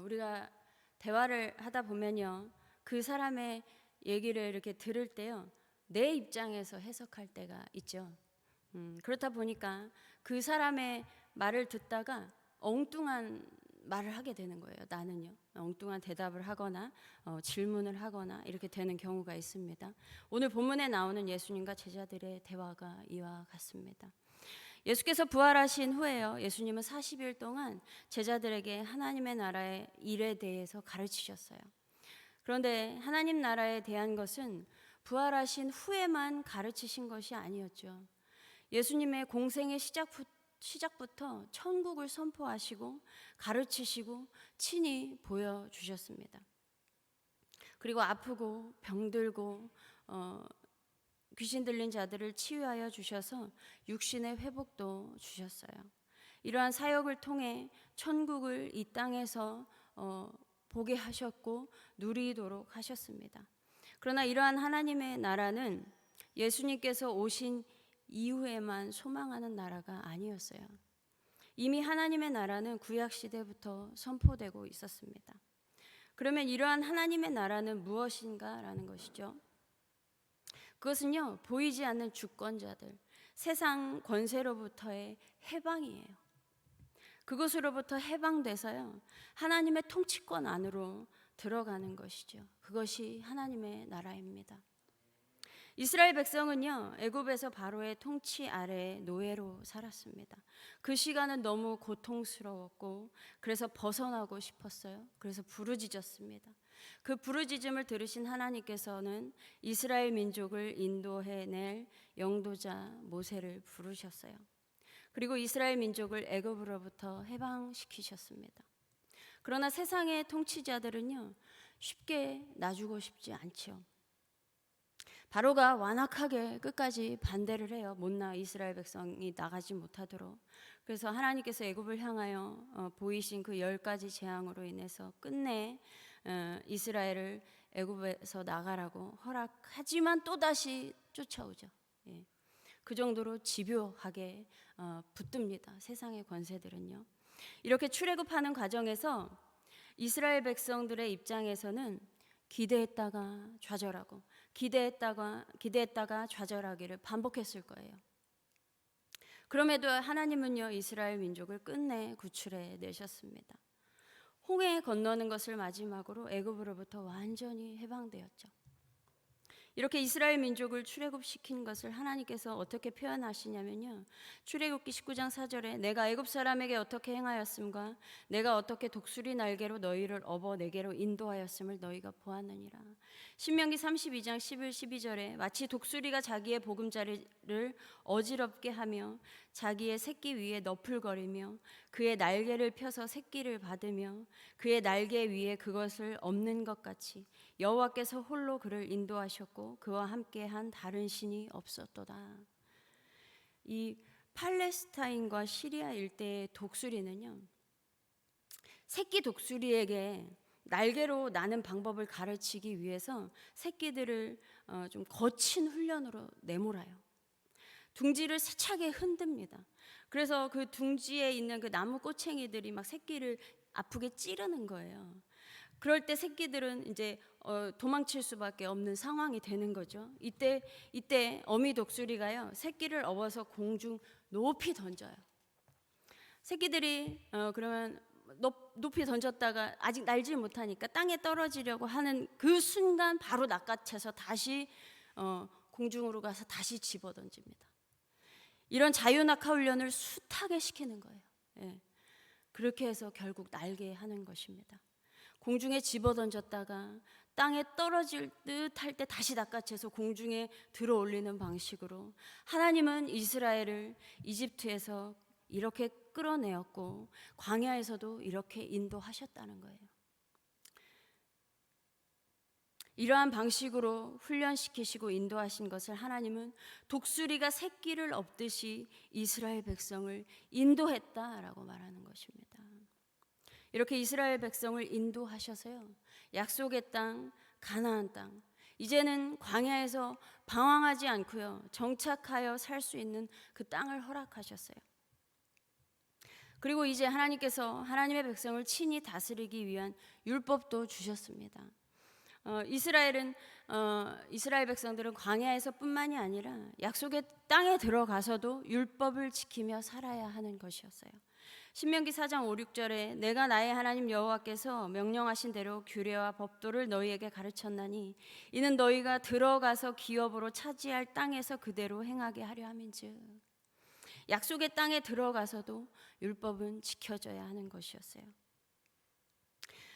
우리가 대화를 하다 보면요, 그 사람의 얘기를 이렇게 들을 때요, 내 입장에서 해석할 때가 있죠. 그렇다 보니까 그 사람의 말을 듣다가 엉뚱한 말을 하게 되는 거예요. 나는요, 엉뚱한 대답을 하거나 질문을 하거나 이렇게 되는 경우가 있습니다. 오늘 본문에 나오는 예수님과 제자들의 대화가 이와 같습니다. 예수께서 부활하신 후에요, 예수님은 40일 동안 제자들에게 하나님의 나라의 일에 대해서 가르치셨어요. 그런데 하나님 나라에 대한 것은 부활하신 후에만 가르치신 것이 아니었죠. 예수님의 공생의 시작부터 천국을 선포하시고 가르치시고 친히 보여주셨습니다. 그리고 아프고 병들고 귀신 들린 자들을 치유하여 주셔서 육신의 회복도 주셨어요. 이러한 사역을 통해 천국을 이 땅에서 보게 하셨고 누리도록 하셨습니다. 그러나 이러한 하나님의 나라는 예수님께서 오신 이후에만 소망하는 나라가 아니었어요. 이미 하나님의 나라는 구약 시대부터 선포되고 있었습니다. 그러면 이러한 하나님의 나라는 무엇인가라는 것이죠. 그것은요, 보이지 않는 주권자들, 세상 권세로부터의 해방이에요. 그것으로부터 해방돼서요, 하나님의 통치권 안으로 들어가는 것이죠. 그것이 하나님의 나라입니다. 이스라엘 백성은요, 애굽에서 바로의 통치 아래에 노예로 살았습니다. 그 시간은 너무 고통스러웠고 그래서 벗어나고 싶었어요. 그래서 부르짖었습니다. 그 부르짖음을 들으신 하나님께서는 이스라엘 민족을 인도해낼 영도자 모세를 부르셨어요. 그리고 이스라엘 민족을 애굽으로부터 해방시키셨습니다. 그러나 세상의 통치자들은요, 쉽게 놔주고 싶지 않죠. 바로가 완악하게 끝까지 반대를 해요. 못나 이스라엘 백성이 나가지 못하도록. 그래서 하나님께서 애굽을 향하여 보이신 그 10가지 재앙으로 인해서 끝내 이스라엘을 애굽에서 나가라고 허락하지만 또다시 쫓아오죠. 예. 그 정도로 집요하게 붙듭니다. 세상의 권세들은요. 이렇게 출애굽하는 과정에서 이스라엘 백성들의 입장에서는 기대했다가 좌절하고 기대했다가 좌절하기를 반복했을 거예요. 그럼에도 하나님은요, 이스라엘 민족을 끝내 구출해 내셨습니다. 홍해 건너는 것을 마지막으로 애굽으로부터 완전히 해방되었죠. 이렇게 이스라엘 민족을 출애굽시킨 것을 하나님께서 어떻게 표현하시냐면요, 출애굽기 19장 4절에 내가 애굽 사람에게 어떻게 행하였음과 내가 어떻게 독수리 날개로 너희를 업어 내게로 인도하였음을 너희가 보았느니라. 신명기 32장 11, 12절에 마치 독수리가 자기의 보금자리를 어지럽게 하며 자기의 새끼 위에 너풀거리며 그의 날개를 펴서 새끼를 받으며 그의 날개 위에 그것을 엎는 것 같이 여호와께서 홀로 그를 인도하셨고 그와 함께한 다른 신이 없었도다. 이 팔레스타인과 시리아 일대의 독수리는요, 새끼 독수리에게 날개로 나는 방법을 가르치기 위해서 새끼들을 좀 거친 훈련으로 내몰아요. 둥지를 세차게 흔듭니다. 그래서 그 둥지에 있는 그 나무 꼬챙이들이 막 새끼를 아프게 찌르는 거예요. 그럴 때 새끼들은 이제 도망칠 수밖에 없는 상황이 되는 거죠. 이때 어미 독수리가요, 새끼를 업어서 공중 높이 던져요. 새끼들이 그러면 높이 던졌다가 아직 날지 못하니까 땅에 떨어지려고 하는 그 순간 바로 낚아채서 다시 공중으로 가서 다시 집어 던집니다. 이런 자유낙하 훈련을 숱하게 시키는 거예요. 예. 그렇게 해서 결국 날게 하는 것입니다. 공중에 집어 던졌다가 땅에 떨어질 듯 할 때 다시 낚아채서 공중에 들어 올리는 방식으로 하나님은 이스라엘을 이집트에서 이렇게 끌어내었고 광야에서도 이렇게 인도하셨다는 거예요. 이러한 방식으로 훈련시키시고 인도하신 것을 하나님은 독수리가 새끼를 업듯이 이스라엘 백성을 인도했다라고 말하는 것입니다. 이렇게 이스라엘 백성을 인도하셔서요, 약속의 땅, 가나안 땅, 이제는 광야에서 방황하지 않고요, 정착하여 살 수 있는 그 땅을 허락하셨어요. 그리고 이제 하나님께서 하나님의 백성을 친히 다스리기 위한 율법도 주셨습니다. 이스라엘 백성들은 광야에서뿐만이 아니라 약속의 땅에 들어가서도 율법을 지키며 살아야 하는 것이었어요. 신명기 4장 5, 6절에 내가 나의 하나님 여호와께서 명령하신 대로 규례와 법도를 너희에게 가르쳤나니 이는 너희가 들어가서 기업으로 차지할 땅에서 그대로 행하게 하려 함인즉, 약속의 땅에 들어가서도 율법은 지켜져야 하는 것이었어요.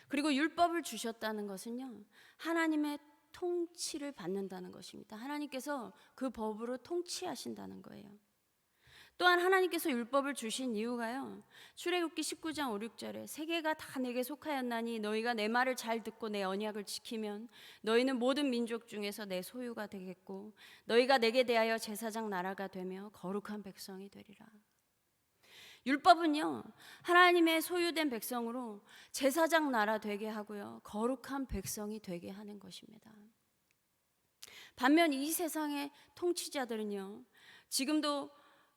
그리고 율법을 주셨다는 것은요, 하나님의 통치를 받는다는 것입니다. 하나님께서 그 법으로 통치하신다는 거예요. 또한 하나님께서 율법을 주신 이유가요, 출애굽기 19장 5, 6절에 세계가 다 내게 속하였나니 너희가 내 말을 잘 듣고 내 언약을 지키면 너희는 모든 민족 중에서 내 소유가 되겠고 너희가 내게 대하여 제사장 나라가 되며 거룩한 백성이 되리라. 율법은요, 하나님의 소유된 백성으로 제사장 나라 되게 하고요, 거룩한 백성이 되게 하는 것입니다. 반면 이 세상의 통치자들은요, 지금도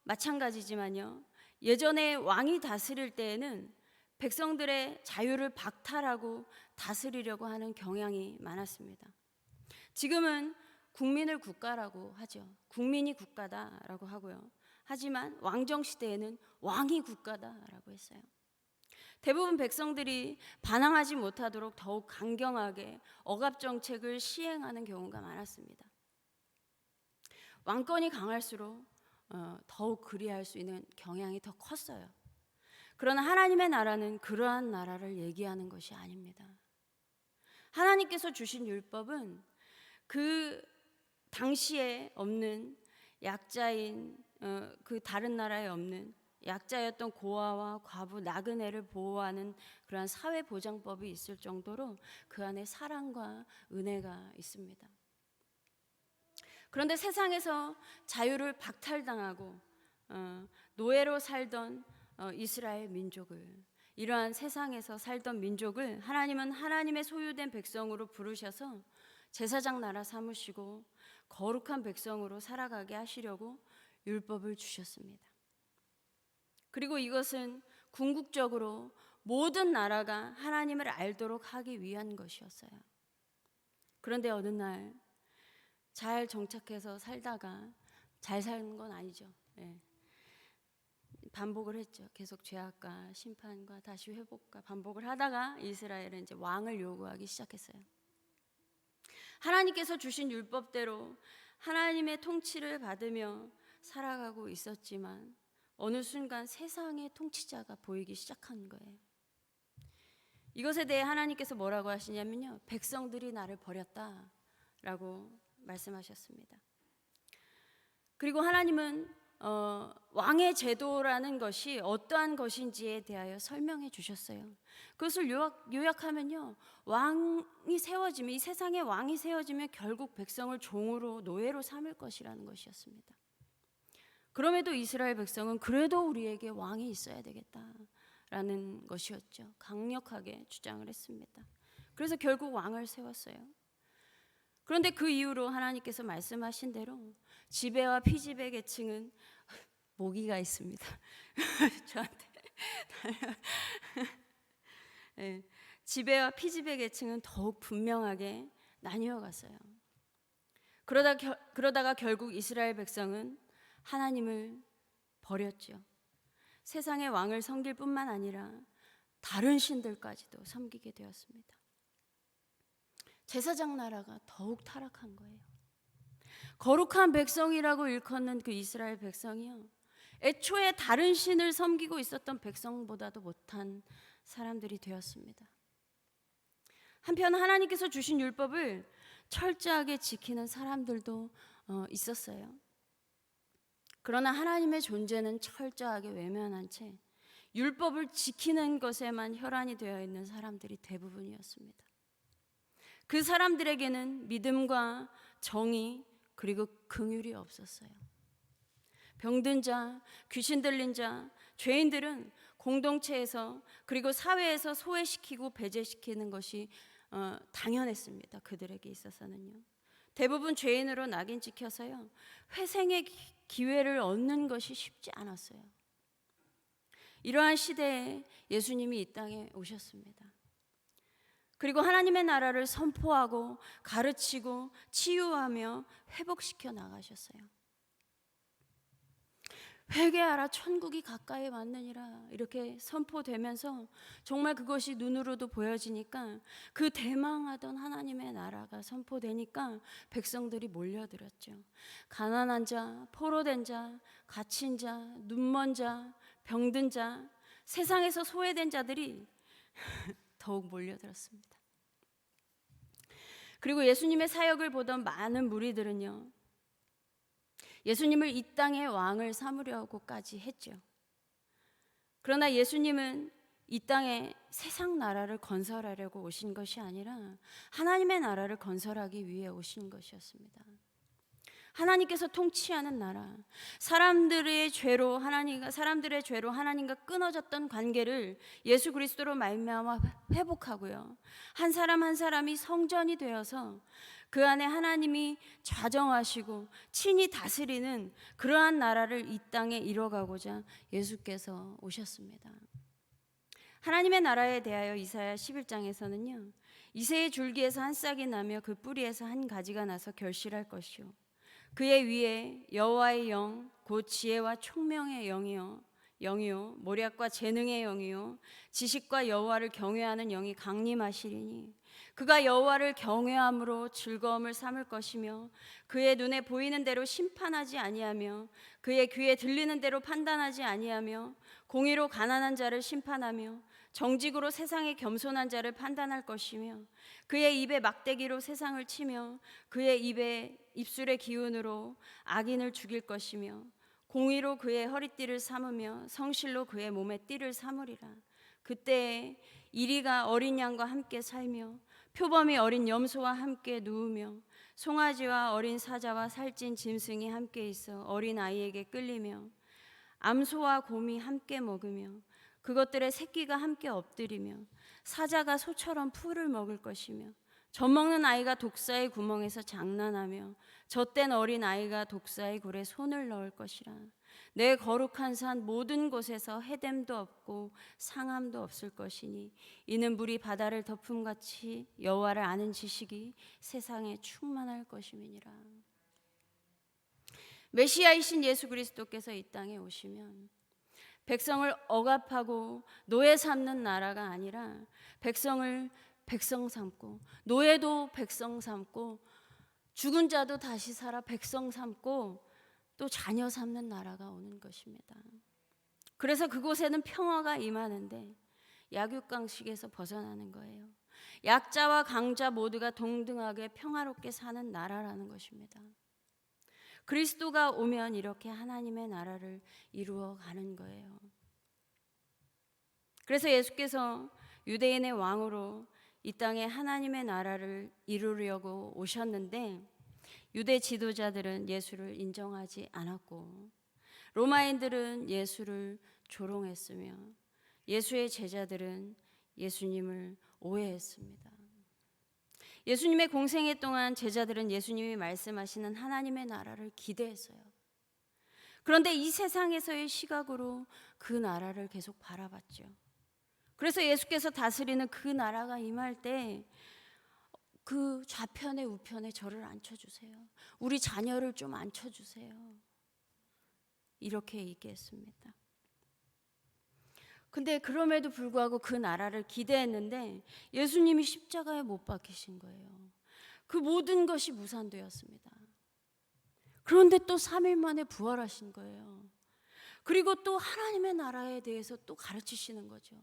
마찬가지지만요, 예전에 왕이 다스릴 때에는 백성들의 자유를 박탈하고 다스리려고 하는 경향이 많았습니다. 지금은 국민을 국가라고 하죠. 국민이 국가다라고 하고요. 하지만 왕정 시대에는 왕이 국가다라고 했어요. 대부분 백성들이 반항하지 못하도록 더욱 강경하게 억압 정책을 시행하는 경우가 많았습니다. 왕권이 강할수록 더욱 그리할 수 있는 경향이 더 컸어요. 그러나 하나님의 나라는 그러한 나라를 얘기하는 것이 아닙니다. 하나님께서 주신 율법은 그 당시에 없는 약자인 그 다른 나라에 없는 약자였던 고아와 과부, 나그네를 보호하는 그러한 사회보장법이 있을 정도로 그 안에 사랑과 은혜가 있습니다. 그런데 세상에서 자유를 박탈당하고 노예로 살던 이스라엘 민족을, 이러한 세상에서 살던 민족을 하나님은 하나님의 소유된 백성으로 부르셔서 제사장 나라 삼으시고 거룩한 백성으로 살아가게 하시려고 율법을 주셨습니다. 그리고 이것은 궁극적으로 모든 나라가 하나님을 알도록 하기 위한 것이었어요. 그런데 어느 날 잘 정착해서 살다가, 잘 사는 건 아니죠. 반복을 했죠. 계속 죄악과 심판과 다시 회복과 반복을 하다가 이스라엘은 이제 왕을 요구하기 시작했어요. 하나님께서 주신 율법대로 하나님의 통치를 받으며 살아가고 있었지만 어느 순간 세상의 통치자가 보이기 시작한 거예요. 이것에 대해 하나님께서 뭐라고 하시냐면요, 백성들이 나를 버렸다라고 말씀하셨습니다. 그리고 하나님은 왕의 제도라는 것이 어떠한 것인지에 대하여 설명해 주셨어요. 그것을 요약하면요, 왕이 세워지면, 이 세상에 왕이 세워지면 결국 백성을 종으로, 노예로 삼을 것이라는 것이었습니다. 그럼에도 이스라엘 백성은 그래도 우리에게 왕이 있어야 되겠다라는 것이었죠. 강력하게 주장을 했습니다. 그래서 결국 왕을 세웠어요. 그런데 그 이후로 하나님께서 말씀하신 대로 지배와 피지배 계층은 모기가 있습니다. 저한테 지배와 피지배 계층은 더욱 분명하게 나뉘어 갔어요. 그러다가 결국 이스라엘 백성은 하나님을 버렸죠. 세상의 왕을 섬길 뿐만 아니라 다른 신들까지도 섬기게 되었습니다. 제사장 나라가 더욱 타락한 거예요. 거룩한 백성이라고 일컫는 그 이스라엘 백성이요, 애초에 다른 신을 섬기고 있었던 백성보다도 못한 사람들이 되었습니다. 한편 하나님께서 주신 율법을 철저하게 지키는 사람들도 있었어요. 그러나 하나님의 존재는 철저하게 외면한 채 율법을 지키는 것에만 혈안이 되어 있는 사람들이 대부분이었습니다. 그 사람들에게는 믿음과 정의 그리고 긍휼이 없었어요. 병든 자, 귀신 들린 자, 죄인들은 공동체에서 그리고 사회에서 소외시키고 배제시키는 것이 당연했습니다. 그들에게 있어서는요. 대부분 죄인으로 낙인 찍혀서요, 회생의 기회를 얻는 것이 쉽지 않았어요. 이러한 시대에 예수님이 이 땅에 오셨습니다. 그리고 하나님의 나라를 선포하고 가르치고 치유하며 회복시켜 나가셨어요. 회개하라, 천국이 가까이 왔느니라 이렇게 선포되면서 정말 그것이 눈으로도 보여지니까 그 대망하던 하나님의 나라가 선포되니까 백성들이 몰려들었죠. 가난한 자, 포로된 자, 갇힌 자, 눈먼 자, 병든 자, 세상에서 소외된 자들이 더욱 몰려들었습니다. 그리고 예수님의 사역을 보던 많은 무리들은요, 예수님을 이 땅의 왕을 삼으려고까지 했죠. 그러나 예수님은 이 땅에 세상 나라를 건설하려고 오신 것이 아니라 하나님의 나라를 건설하기 위해 오신 것이었습니다. 하나님께서 통치하는 나라, 사람들의 죄로 하나님과 끊어졌던 관계를 예수 그리스도로 말미암아 회복하고요, 한 사람 한 사람이 성전이 되어서 그 안에 하나님이 좌정하시고 친히 다스리는 그러한 나라를 이 땅에 이뤄가고자 예수께서 오셨습니다. 하나님의 나라에 대하여 이사야 11장에서는요, 이새의 줄기에서 한 싹이 나며 그 뿌리에서 한 가지가 나서 결실할 것이요, 그의 위에 여호와의 영 곧 지혜와 총명의 영이요 모략과 재능의 영이요 지식과 여호와를 경외하는 영이 강림하시리니 그가 여호와를 경외함으로 즐거움을 삼을 것이며 그의 눈에 보이는 대로 심판하지 아니하며 그의 귀에 들리는 대로 판단하지 아니하며 공의로 가난한 자를 심판하며 정직으로 세상의 겸손한 자를 판단할 것이며 그의 입에 막대기로 세상을 치며 그의 입술의 기운으로 악인을 죽일 것이며 공의로 그의 허리띠를 삼으며 성실로 그의 몸에 띠를 삼으리라. 그때에 이리가 어린 양과 함께 살며 표범이 어린 염소와 함께 누우며 송아지와 어린 사자와 살찐 짐승이 함께 있어 어린 아이에게 끌리며 암소와 곰이 함께 먹으며 그것들의 새끼가 함께 엎드리며 사자가 소처럼 풀을 먹을 것이며 젖먹는 아이가 독사의 구멍에서 장난하며 젖된 어린 아이가 독사의 굴에 손을 넣을 것이라. 내 거룩한 산 모든 곳에서 해됨도 없고 상함도 없을 것이니 이는 물이 바다를 덮음같이 여호와를 아는 지식이 세상에 충만할 것임이니라. 메시아이신 예수 그리스도께서 이 땅에 오시면 백성을 억압하고 노예 삼는 나라가 아니라 백성을 백성 삼고 노예도 백성 삼고 죽은 자도 다시 살아 백성 삼고 또 자녀 삼는 나라가 오는 것입니다. 그래서 그곳에는 평화가 임하는데 약육강식에서 벗어나는 거예요. 약자와 강자 모두가 동등하게 평화롭게 사는 나라라는 것입니다. 그리스도가 오면 이렇게 하나님의 나라를 이루어 가는 거예요. 그래서 예수께서 유대인의 왕으로 이 땅에 하나님의 나라를 이루려고 오셨는데 유대 지도자들은 예수를 인정하지 않았고 로마인들은 예수를 조롱했으며 예수의 제자들은 예수님을 오해했습니다. 예수님의 공생애 동안 제자들은 예수님이 말씀하시는 하나님의 나라를 기대했어요. 그런데 이 세상에서의 시각으로 그 나라를 계속 바라봤죠. 그래서 예수께서 다스리는 그 나라가 임할 때 그 좌편에 우편에 저를 앉혀주세요. 우리 자녀를 좀 앉혀주세요. 이렇게 얘기했습니다. 근데 그럼에도 불구하고 그 나라를 기대했는데 예수님이 십자가에 못 박히신 거예요. 그 모든 것이 무산되었습니다. 그런데 또 3일 만에 부활하신 거예요. 그리고 또 하나님의 나라에 대해서 또 가르치시는 거죠.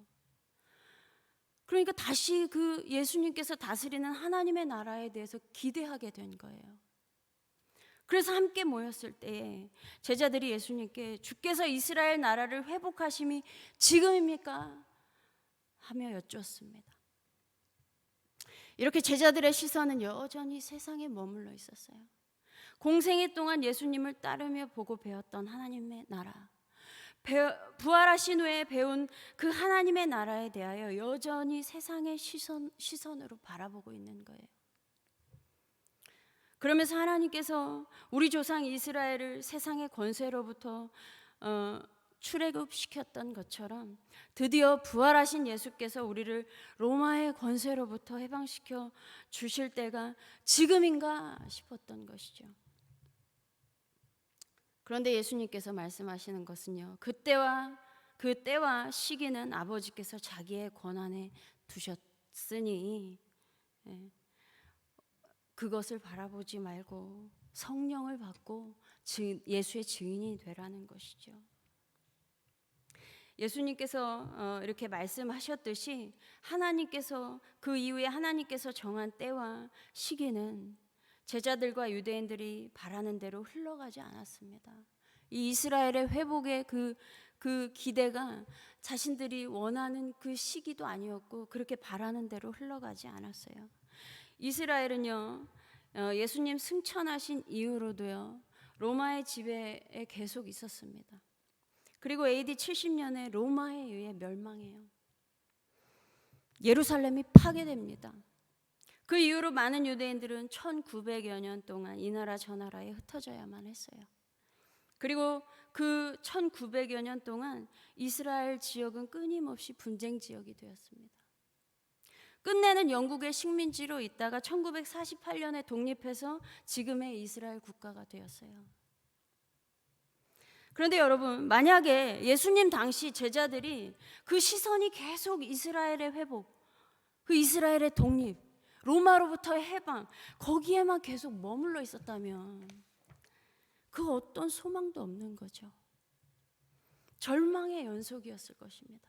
그러니까 다시 그 예수님께서 다스리는 하나님의 나라에 대해서 기대하게 된 거예요. 그래서 함께 모였을 때에 제자들이 예수님께 주께서 이스라엘 나라를 회복하심이 지금입니까? 하며 여쭈었습니다. 이렇게 제자들의 시선은 여전히 세상에 머물러 있었어요. 공생애 동안 예수님을 따르며 보고 배웠던 하나님의 나라, 부활하신 후에 배운 그 하나님의 나라에 대하여 여전히 세상의 시선으로 바라보고 있는 거예요. 그러면서 하나님께서 우리 조상 이스라엘을 세상의 권세로부터 출애굽시켰던 것처럼 드디어 부활하신 예수께서 우리를 로마의 권세로부터 해방시켜 주실 때가 지금인가 싶었던 것이죠. 그런데 예수님께서 말씀하시는 것은요, 그 때와 시기는 아버지께서 자기의 권한에 두셨으니 그것을 바라보지 말고 성령을 받고 예수의 증인이 되라는 것이죠. 예수님께서 이렇게 말씀하셨듯이 하나님께서 그 이후에 하나님께서 정한 때와 시기는 제자들과 유대인들이 바라는 대로 흘러가지 않았습니다. 이 이스라엘의 회복의 그 기대가 자신들이 원하는 그 시기도 아니었고 그렇게 바라는 대로 흘러가지 않았어요. 이스라엘은요, 예수님 승천하신 이후로도요, 로마의 지배에 계속 있었습니다. 그리고 AD 70년에 로마에 의해 멸망해요. 예루살렘이 파괴됩니다. 그 이후로 많은 유대인들은 1900여 년 동안 이 나라 저 나라에 흩어져야만 했어요. 그리고 그 1900여 년 동안 이스라엘 지역은 끊임없이 분쟁 지역이 되었습니다. 끝내는 영국의 식민지로 있다가 1948년에 독립해서 지금의 이스라엘 국가가 되었어요. 그런데 여러분, 만약에 예수님 당시 제자들이 그 시선이 계속 이스라엘의 회복, 그 이스라엘의 독립, 로마로부터의 해방, 거기에만 계속 머물러 있었다면 그 어떤 소망도 없는 거죠. 절망의 연속이었을 것입니다.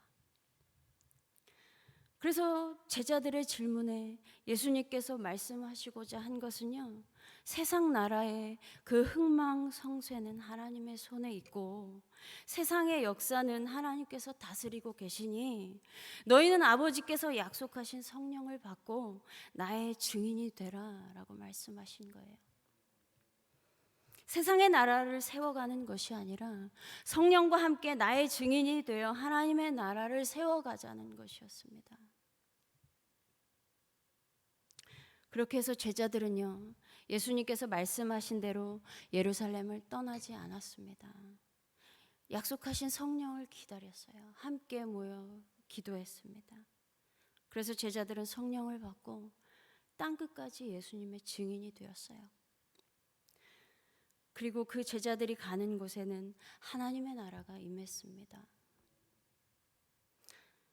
그래서 제자들의 질문에 예수님께서 말씀하시고자 한 것은요, 세상 나라의 그 흥망성쇠는 하나님의 손에 있고 세상의 역사는 하나님께서 다스리고 계시니 너희는 아버지께서 약속하신 성령을 받고 나의 증인이 되라 라고 말씀하신 거예요. 세상의 나라를 세워가는 것이 아니라 성령과 함께 나의 증인이 되어 하나님의 나라를 세워가자는 것이었습니다. 그렇게 해서 제자들은요, 예수님께서 말씀하신 대로 예루살렘을 떠나지 않았습니다. 약속하신 성령을 기다렸어요. 함께 모여 기도했습니다. 그래서 제자들은 성령을 받고 땅끝까지 예수님의 증인이 되었어요. 그리고 그 제자들이 가는 곳에는 하나님의 나라가 임했습니다.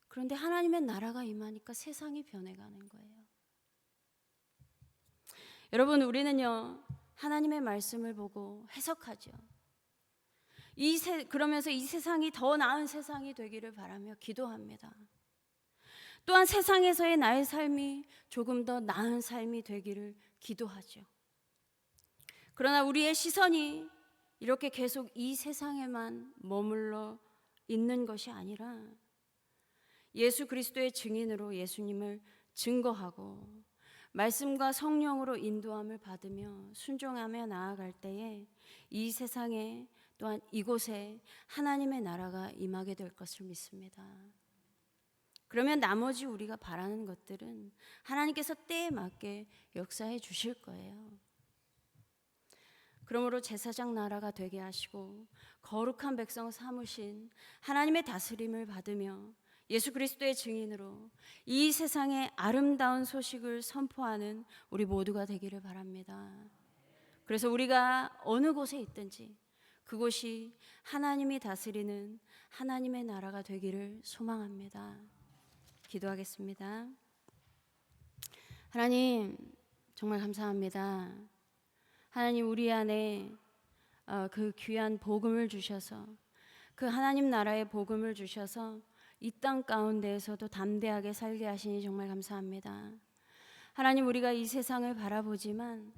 그런데 하나님의 나라가 임하니까 세상이 변해가는 거예요. 여러분, 우리는요, 하나님의 말씀을 보고 해석하죠. 그러면서 이 세상이 더 나은 세상이 되기를 바라며 기도합니다. 또한 세상에서의 나의 삶이 조금 더 나은 삶이 되기를 기도하죠. 그러나 우리의 시선이 이렇게 계속 이 세상에만 머물러 있는 것이 아니라 예수 그리스도의 증인으로 예수님을 증거하고 말씀과 성령으로 인도함을 받으며 순종하며 나아갈 때에 이 세상에 또한 이곳에 하나님의 나라가 임하게 될 것을 믿습니다. 그러면 나머지 우리가 바라는 것들은 하나님께서 때에 맞게 역사해 주실 거예요. 그러므로 제사장 나라가 되게 하시고 거룩한 백성 삼으신 하나님의 다스림을 받으며 예수 그리스도의 증인으로 이 세상의 아름다운 소식을 선포하는 우리 모두가 되기를 바랍니다. 그래서 우리가 어느 곳에 있든지 그곳이 하나님이 다스리는 하나님의 나라가 되기를 소망합니다. 기도하겠습니다. 하나님, 정말 감사합니다. 하나님, 우리 안에 그 귀한 복음을 주셔서, 그 하나님 나라의 복음을 주셔서 이 땅 가운데에서도 담대하게 살게 하시니 정말 감사합니다. 하나님, 우리가 이 세상을 바라보지만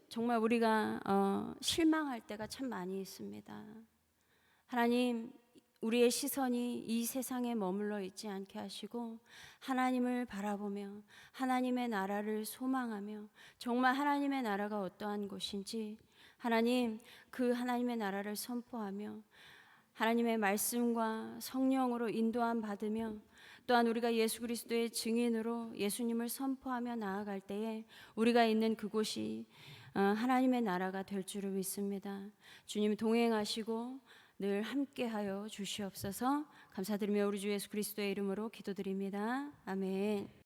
정말 우리가 실망할 때가 참 많이 있습니다. 하나님, 우리의 시선이 이 세상에 머물러 있지 않게 하시고 하나님을 바라보며 하나님의 나라를 소망하며 정말 하나님의 나라가 어떠한 곳인지 하나님, 그 하나님의 나라를 선포하며 하나님의 말씀과 성령으로 인도함 받으며 또한 우리가 예수 그리스도의 증인으로 예수님을 선포하며 나아갈 때에 우리가 있는 그곳이 하나님의 나라가 될 줄을 믿습니다. 주님 동행하시고 늘 함께하여 주시옵소서. 감사드리며 우리 주 예수 그리스도의 이름으로 기도드립니다. 아멘.